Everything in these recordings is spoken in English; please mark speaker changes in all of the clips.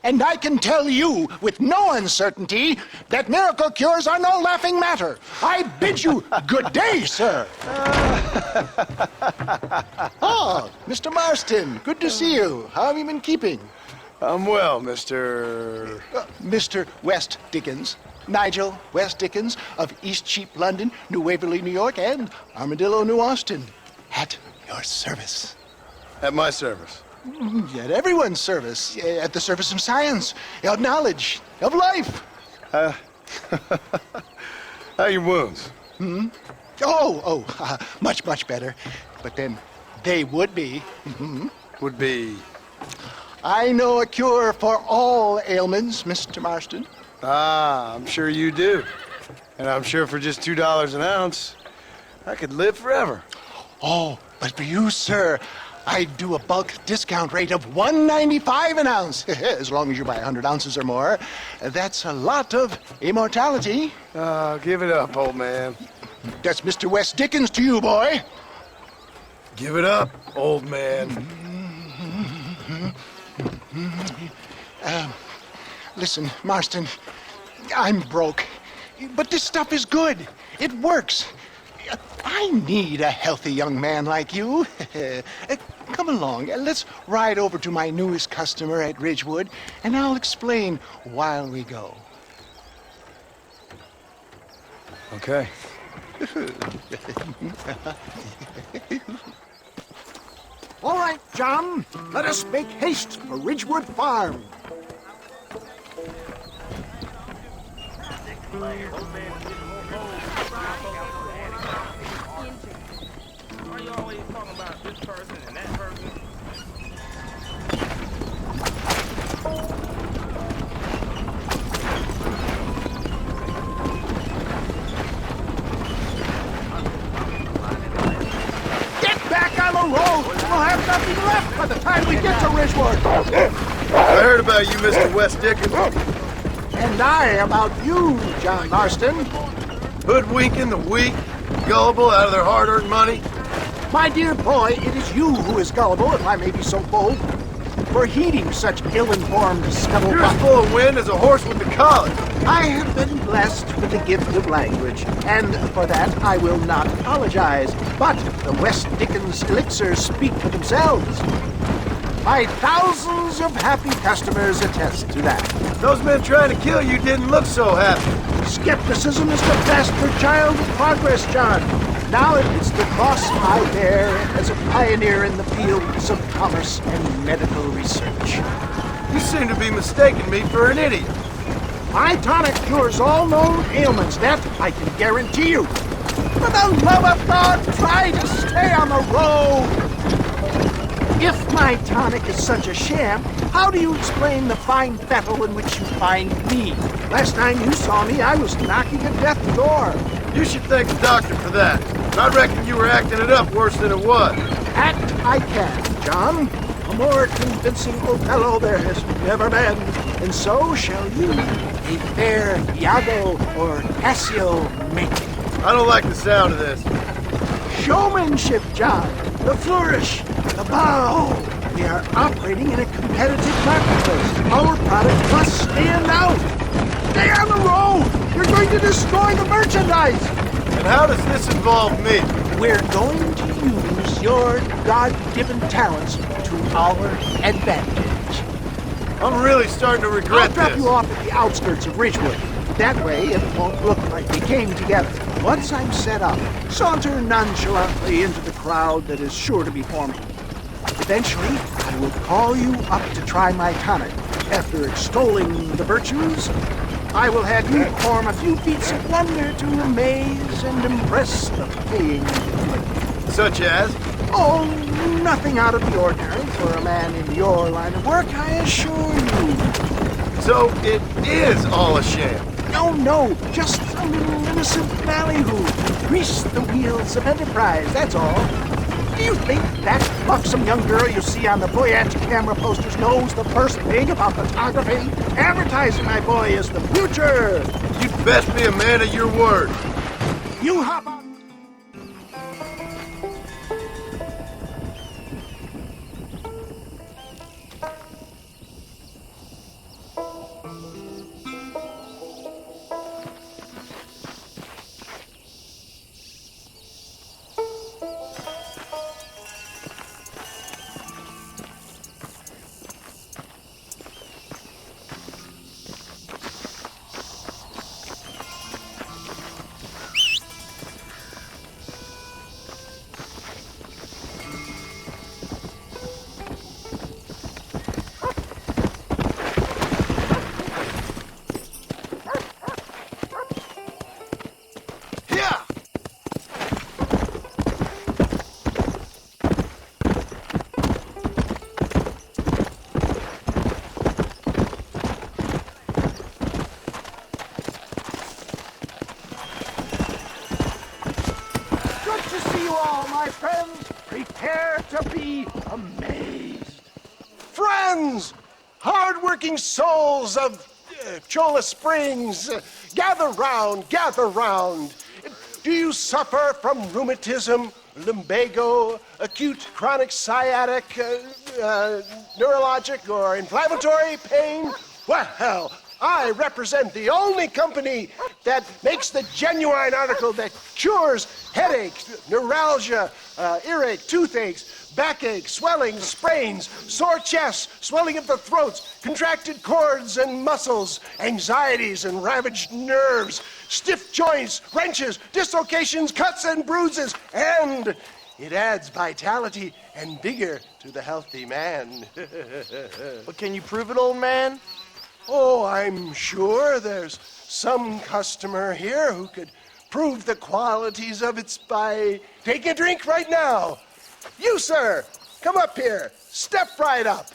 Speaker 1: And I can tell you with no uncertainty that miracle cures are no laughing matter. I bid you good day, sir. Oh, Mr. Marston, good to see you. How have you been keeping?
Speaker 2: I'm well, Mr.
Speaker 1: Mr. West Dickens. Nigel West Dickens of East Cheap, London, New Waverly, New York, and Armadillo, New Austin. At your service.
Speaker 2: At my service.
Speaker 1: At everyone's service. At the service of science, of knowledge, of life.
Speaker 2: How are your wounds?
Speaker 1: Much, much better. But then they would be.
Speaker 2: Would be...
Speaker 1: I know a cure for all ailments, Mr. Marston.
Speaker 2: Ah, I'm sure you do. And I'm sure for just $2 an ounce, I could live forever.
Speaker 1: Oh, but for you, sir, I'd do a bulk discount rate of $1.95 an ounce, as long as you buy 100 ounces or more. That's a lot of immortality.
Speaker 2: Give it up, old man.
Speaker 1: That's Mr. West Dickens to you, boy.
Speaker 2: Give it up, old man.
Speaker 1: Listen, Marston, I'm broke, but this stuff is good. It works. I need a healthy young man like you. Come along, let's ride over to my newest customer at Ridgewood, and I'll explain while we go.
Speaker 2: Okay.
Speaker 3: All right, John, let us make haste for Ridgewood Farm.
Speaker 4: Why you always talking about this person and that person?
Speaker 3: Get back on the road! We'll have nothing left by the time we get to Ridgewood.
Speaker 2: I heard about you, Mr. West Dickens.
Speaker 3: And I about you, John Marston.
Speaker 2: Hoodwinking the weak, gullible out of their hard-earned money.
Speaker 3: My dear boy, it is you who is gullible, if I may be so bold, for heeding such ill-informed
Speaker 2: You're
Speaker 3: scuttlebutt.
Speaker 2: as full of wind as a horse with the collar.
Speaker 3: I have been blessed with the gift of language, and for that I will not apologize. But the West Dickens elixirs speak for themselves. My thousands of happy customers attest to that.
Speaker 2: Those men trying to kill you didn't look so happy.
Speaker 3: Skepticism is the bastard child of progress, John. Now it's the cross I bear as a pioneer in the fields of commerce and medical research.
Speaker 2: You seem to be mistaking me for an idiot.
Speaker 3: My tonic cures all known ailments, that I can guarantee you. For the love of God, try to stay on the road. If my tonic is such a sham, how do you explain the fine battle in which you find me? Last time you saw me, I was knocking at death's door.
Speaker 2: You should thank the doctor for that. I reckon you were acting it up worse than it was.
Speaker 3: Act I can, John. A more convincing Othello there has never been. And so shall you, a fair Iago or Cassio make.
Speaker 2: I don't like the sound of this.
Speaker 3: Showmanship, John. The flourish, the bow. We are operating in a competitive marketplace. Our product must stand out. Stay on the road. You're going to destroy the merchandise.
Speaker 2: And how does this involve me?
Speaker 3: We're going to use your God-given talents to our advantage.
Speaker 2: I'm really starting to
Speaker 3: I'll
Speaker 2: regret
Speaker 3: drop
Speaker 2: this.
Speaker 3: you off at the outskirts of Ridgewood. That way, it won't look like we came together. Once I'm set up, saunter nonchalantly into the crowd that is sure to be forming. Eventually, I will call you up to try my tonic. After extolling the virtues, I will have you perform a few feats of wonder to amaze and impress the paying public.
Speaker 2: Such as?
Speaker 3: Oh, nothing out of the ordinary for a man in your line of work, I assure you.
Speaker 2: So it is all a sham.
Speaker 3: No, just a little innocent ballyhoo to grease the wheels of enterprise, that's all. Do you think that buxom young girl you see on the voyage camera posters knows the first thing about photography? Advertising, my boy, is the future.
Speaker 2: You'd best be a man of your word.
Speaker 3: You hop on. to be amazed.
Speaker 2: Friends, hard-working souls of Cholla Springs, gather round, gather round. Do you suffer from rheumatism, lumbago, acute chronic sciatic, neurologic, or inflammatory pain? Well, I represent the only company that makes the genuine article that cures headaches, neuralgia, earache, toothaches, backache, swelling, sprains, sore chests, swelling of the throats, contracted cords and muscles, anxieties and ravaged nerves, stiff joints, wrenches, dislocations, cuts and bruises, and it adds vitality and vigor to the healthy man.
Speaker 5: But can you prove it, old man?
Speaker 2: Oh, I'm sure there's some customer here who could prove the qualities of it by taking a drink right now. You, sir, come up here. Step right up.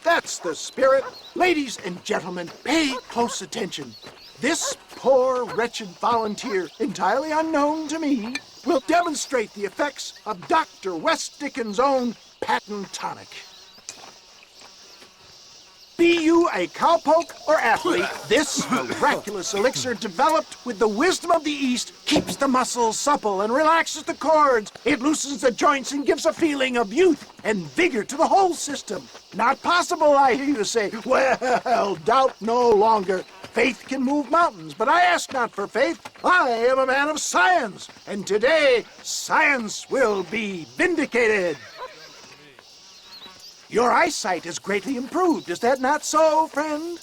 Speaker 3: That's the spirit. Ladies and gentlemen, pay close attention. This poor, wretched volunteer, entirely unknown to me, will demonstrate the effects of Dr. West Dickens' own patent tonic. Be you a cowpoke or athlete, this miraculous elixir developed with the wisdom of the East keeps the muscles supple and relaxes the cords. It loosens the joints and gives a feeling of youth and vigor to the whole system. Not possible, I hear you say. Well, doubt no longer. Faith can move mountains, but I ask not for faith. I am a man of science, and today science will be vindicated. Your eyesight is greatly improved. Is that not so, friend?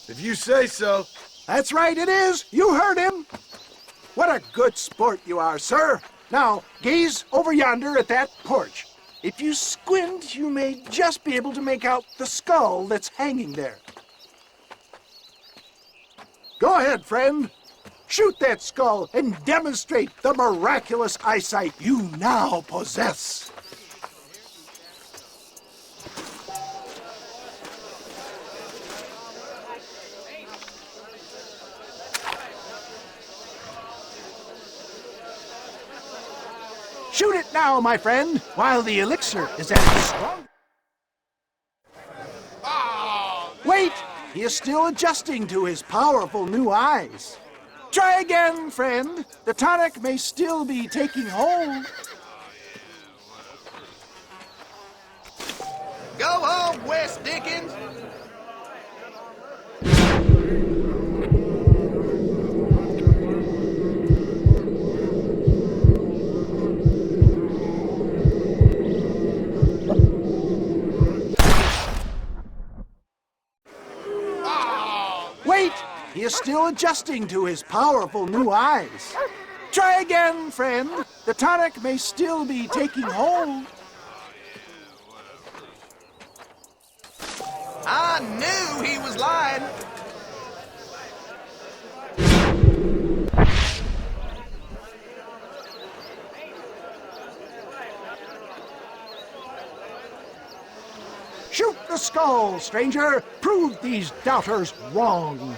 Speaker 2: If you say so.
Speaker 3: That's right, it is. You heard him. What a good sport you are, sir. Now, gaze over yonder at that porch. If you squint, you may just be able to make out the skull that's hanging there. Go ahead, friend. Shoot that skull and demonstrate the miraculous eyesight you now possess. Shoot it now, my friend, while the elixir is at its strongest. Wait! He is still adjusting to his powerful new eyes. Try again, friend. The tonic may still be taking hold.
Speaker 5: Go home, West Dickens!
Speaker 3: Wait! He is still adjusting to his powerful new eyes. Try again, friend. The tonic may still be taking hold.
Speaker 5: I knew he was lying.
Speaker 3: Shoot the skull, stranger. Prove these doubters wrong.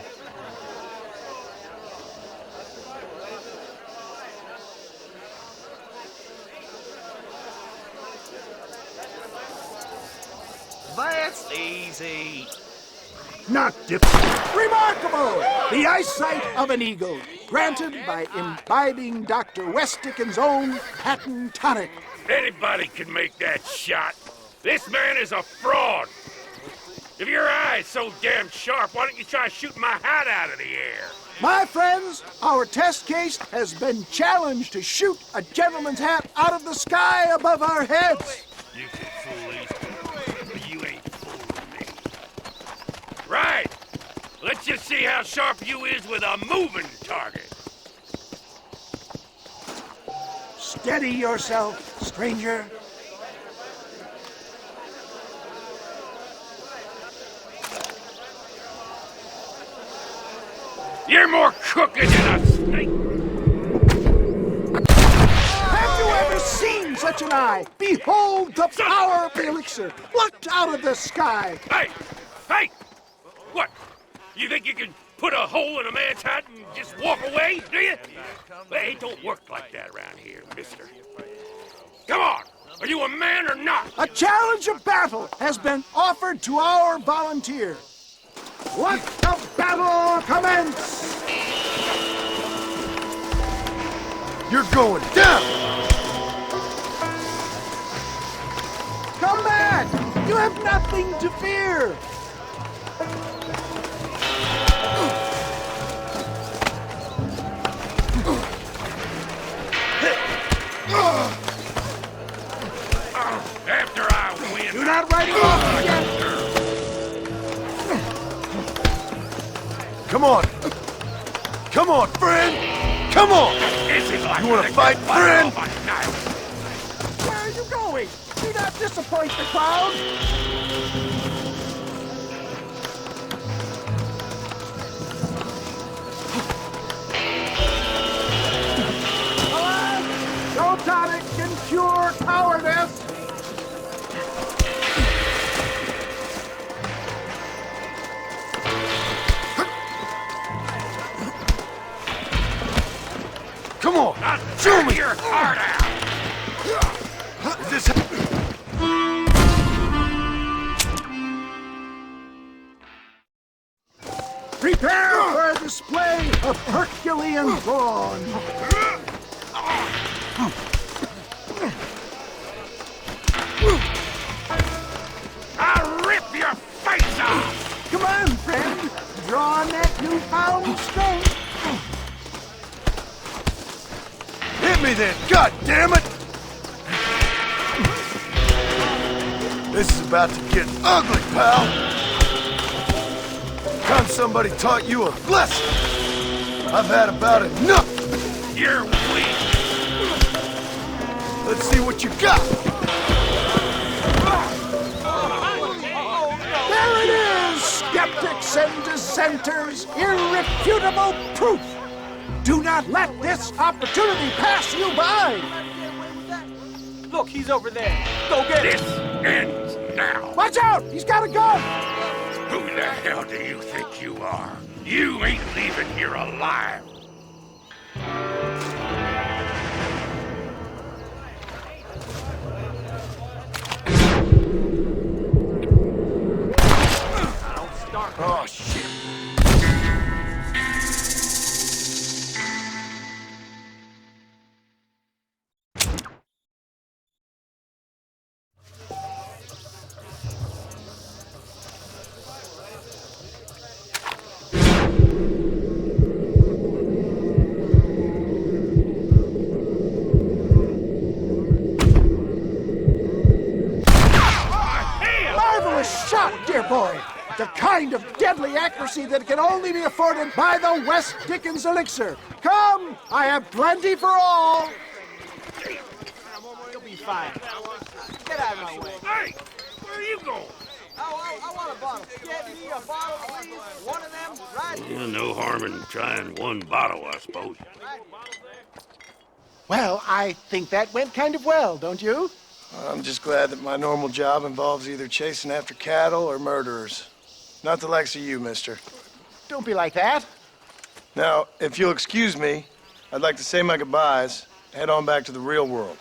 Speaker 5: That's easy.
Speaker 3: Not difficult. Remarkable! The eyesight of an eagle, granted by imbibing Dr. West Dickens' own patent tonic.
Speaker 4: Anybody can make that shot. This man is a fraud. If your eye's so damn sharp, why don't you try shooting my hat out of the air?
Speaker 3: My friends, our test case has been challenged to shoot a gentleman's hat out of the sky above our heads.
Speaker 4: You can fool these people, but you ain't fooling me. Right. Let's just see how sharp you is with a moving target.
Speaker 3: Steady yourself, stranger.
Speaker 4: You're more crooked than a snake.
Speaker 3: Have you ever seen such an eye? Behold the power of the elixir, plucked out of the sky.
Speaker 4: Hey! Hey! What? You think you can put a hole in a man's hat and just walk away, do you? Hey, it don't work like that around here, mister. Come on! Are you a man or not?
Speaker 3: A challenge of battle has been offered to our volunteer. Let the battle commence!
Speaker 2: You're going down!
Speaker 3: Come back! You have nothing to fear!
Speaker 4: After I win...
Speaker 3: You're not writing off yet!
Speaker 2: Come on! Come on, friend! Come on! You wanna fight, friend?
Speaker 3: Where are you going? Do not disappoint the crowd! Alas, no tonic can cure cowardice!
Speaker 2: Come on!
Speaker 4: Show me your heart out!
Speaker 2: Is this...
Speaker 3: Prepare for a display of Herculean brawn!
Speaker 4: I'll rip your face off!
Speaker 3: Come on, friend! Draw on that newfound strength!
Speaker 2: Hit me then, god damn it! This is about to get ugly, pal! Time somebody taught you a lesson! I've had about enough!
Speaker 4: You're weak!
Speaker 2: Let's see what you got!
Speaker 3: There it is, skeptics and dissenters! Irrefutable proof! Do not let this opportunity pass you by!
Speaker 6: Look, he's over there. Go get
Speaker 4: This
Speaker 6: him.
Speaker 4: ends now!
Speaker 3: Watch out! He's got a gun!
Speaker 4: Who the hell do you think you are? You ain't leaving here alive!
Speaker 2: Oh, shit.
Speaker 3: Marvelous shot, dear boy! The kind of deadly accuracy that can only be afforded by the West Dickens elixir. Come, I have plenty for all.
Speaker 6: You'll be fine. Get out of my way.
Speaker 4: Hey! Where are you going?
Speaker 6: I want a bottle. Get me a bottle, please. One of them, right here.
Speaker 4: Well, no harm in trying one bottle, I suppose.
Speaker 1: Well, I think that went kind of well, don't you?
Speaker 2: I'm just glad that my normal job involves either chasing after cattle or murderers. Not the likes of you, mister.
Speaker 1: Don't be like that.
Speaker 2: Now, if you'll excuse me, I'd like to say my goodbyes, head on back to the real world.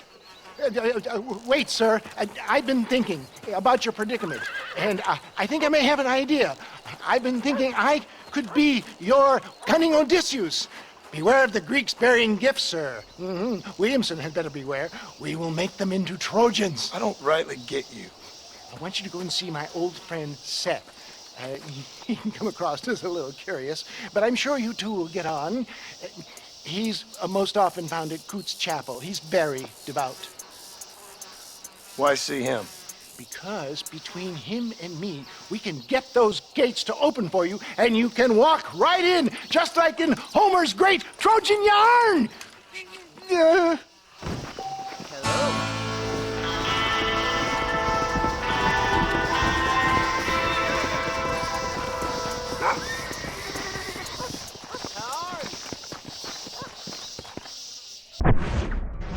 Speaker 1: Wait, sir. I've been thinking about your predicament, and I think I may have an idea. I've been thinking I could be your cunning Odysseus. Beware of the Greeks bearing gifts, sir. Williamson had better beware. We will make them into Trojans.
Speaker 2: I don't rightly get you.
Speaker 1: I want you to go and see my old friend Seth. He can come across as a little curious, but I'm sure you two will get on. He's most often found at Coot's chapel. He's very devout.
Speaker 2: Why see him?
Speaker 1: Because between him and me, we can get those gates to open for you, and you can walk right in, just like in Homer's great Trojan yarn!